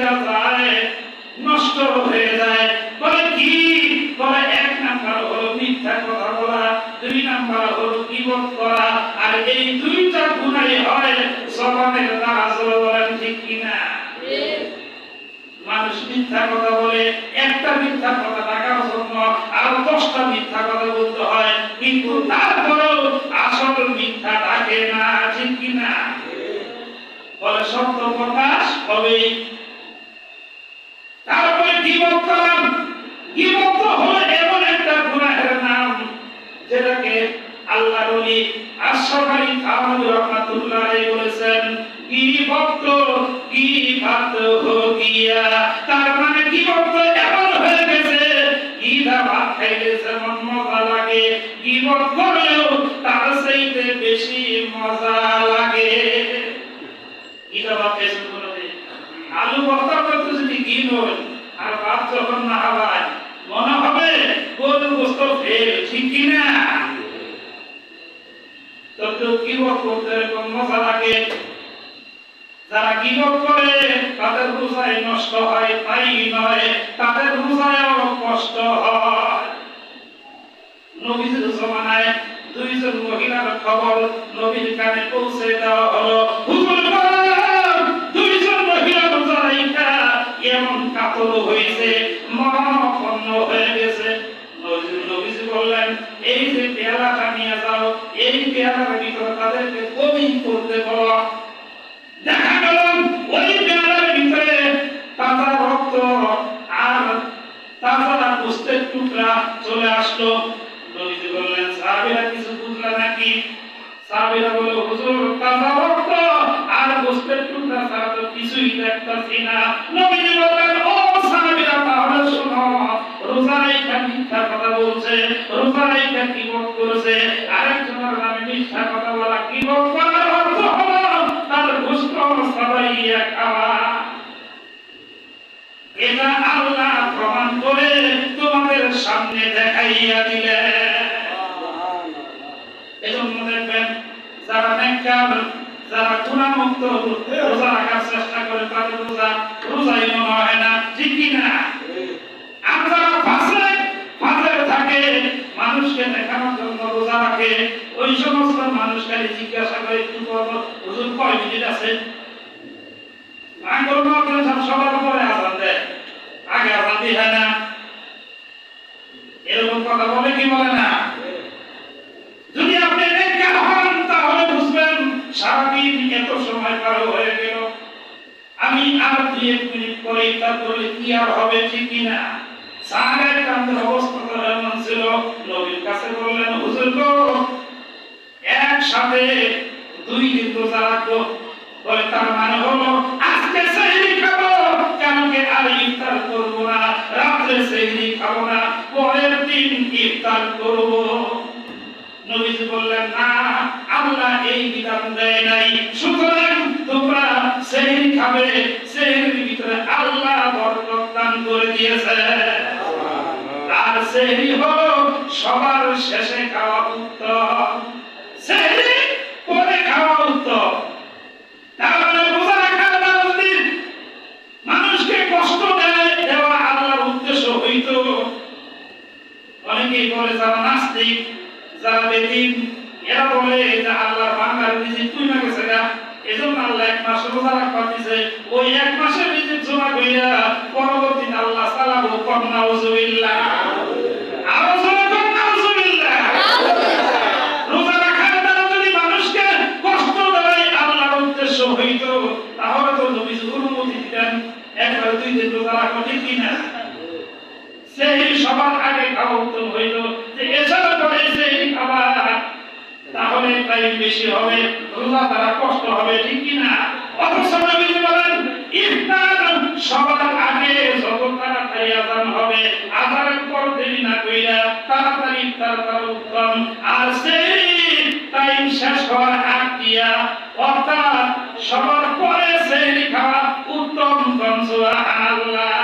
ছিঁড়া যায়, নষ্ট হয়ে যায়। বলে কি? বলে এক নাম্বার হলো মিথ্যা কথা বলা, দুই নাম্বার হলো গীবত করা, আর এই দুইটা গুনাহ হয় জবানের দ্বারা। বলেন ঠিক কিনা? মানুষ মিথ্যা কথা বলে, একটা মিথ্যা কথা ঢাকার জন্য আর 10টা মিথ্যা কথা বলতে হয়, কিন্তু তারপরেও আসল মিথ্যা ঢাকে না। ঠিক কিনা? বলে সত্য প্রকাশ হবে। তারপরে গীবত করলাম। গীবত হলো এমন একটা গুনাহের নাম যেটাকে আল্লাহর ওলি আশরাফ আলী থানভী রাহমাতুল্লাহ আলাইহি বলেছেন, গীবত হো গিয়া। তার মানে গীবত এমন হয়ে গেছে, ঈদা ভাত খাইলে যেমন মজা লাগে, গীবত করলেও তার চাইতে বেশি মজা লাগে। ঈদা ভাত খাইছেন কোনদিন? আলু ভর্তা করতে যদি ঘি হয় আর ভাত যখন না হয় মনে হবে গরু গোশত ফেল। ঠিক কিনা? তো গীবত করতে এরকম মজা লাগে। যারা গীবত করে তাদের রোজায় নষ্ট হয়, তাই নয় তাদের রোজায়ও কষ্ট হয়। নবীর জমানায় দুইজন মহিলার খবর নবীর কানে পৌঁছে দেওয়া হলো। হুজুর দুইজন মহিলা রোজা রাখা এমন কাতর হয়েছে, মরণাপন্ন হয়ে গেছে। নবীজি বললেন, এই যে পেয়ালাটা নিয়ে যাও, এই পেয়ালার ভিতরে তাদেরকে কবিন করতে বলো। দেখা গেল ওই পেয়ালার ভিতরে তাজা রক্ত আর তাজা গোশতের টুকরা চলে আসলো। নবীজি বললেন, সাহাবীরা কিছু বুঝলা নাকি? সাহাবীরা বলল, হুজুর তাজা রক্ত আর গোশতের টুকরা ছাড়া তো কিছুই দেখতাছি না। নবীজি বললেন, ও সাহাবীরা তাহলে শোনো, রোজা রাখা মিথ্যা কথা বলছে, রোজা রাখা গীবত করেছে, আরেকজনের নামে মিথ্যা কথা বলা, গীবত করার অর্থ হলো তার গোশত সবাইয়া খাওয়া। এটা আল্লাহ প্রমাণ করে তোমাদের সামনে দেখাইয়া দিলেন। এজন্য দেখবেন যারা নেককার, যারা গুনাহমুক্ত রোজা রাখার চেষ্টা করে তাদের রোজাই মনে হয় না। ঠিক কিনা? আর যারা ফাসেক থাকে, মানুষকে দেখানোর জন্য রোজা রাখে, ওই সমস্ত মানুষকে জিজ্ঞাসা করে, হুজুর কয় মিনিট আছে? সবার পরে আজান দেয়, আগে আজান দিয়ে হয় না। এরকম কথা বলে কি বলে না? যদি আপনি নেককার হন তাহলে বুঝবেন সারাদিন এত সময় পার হয়ে গেল, আমি আর 2-1 মিনিট পরে তারপরে কি আর হবে। ঠিক কিনা? সাহাবায়ে কেরামের অবস্থা এমন ছিল, নবীর কাছে বললেন, হুজুর গো একসাথে 2 দিন রোজা রাখবো। বলে তার মানে হলো আজকে সেহরি খাবো, কালকে আর ইফতার করব না, রাতে সেহরি খাবো না, পরের দিন ইফতার করব। নবীজি বললেন, না, আল্লাহ এই বিধান দেয় নাই, সুতরাং তোমরা সেহরি খাবে, সেহরির ভিতরে আল্লাহ বরকত দান করে দিয়েছে। আর সেহরি হলো সবার শেষে খাওয়া উত্তম, সেহরি পরে খাওয়া উত্তম। তাহলে রোজা রাখার যদি মানুষকে কষ্ট দেওয়া আল্লাহর উদ্দেশ্য হইতো, অনেকেই বলে যারা নাস্তিক, যারা বেদিন, এরা বলে যে আল্লাহর বান্দার রিজিক কইমা গেছে না, এজন্য আল্লাহ 1 মাস রোজা রাখবা দিয়েছে, ওই 1 মাসের রিজিক জমা কইরা পরবর্তী আল্লাহ সালাবু নাউজুবিল্লাহ। আরো জোরে নাউজুবিল্লাহ। রোজা রাখার দ্বারা যদি মানুষকে কষ্ট দেয় আল্লাহর উদ্দেশ্য হইতো, তাহলে তো নবীজি অনুমতি দিতেন একবার 2 দিন রোজা রাখো। ঠিক কিনা? সেই সবার আগে খাওয়া উত্তম হইল, যে এছাড়া পরে সেই খাবার তাহলে টাইম বেশি হবে, রোজা দ্বারা কষ্ট হবে। ঠিক কিনা? অথচ নবীজি বলেন, ইফতার সবার আগে যত তাড়াতাড়ি আযান হবে, আযানের পর দেরি না কইরা তাড়াতাড়ি ইফতার করা উত্তম। আর সেই টাইম শেষ হওয়ার আগ দিয়া, অর্থাৎ সবার পরে সেই খাওয়া উত্তম। সুবহানাল্লাহ।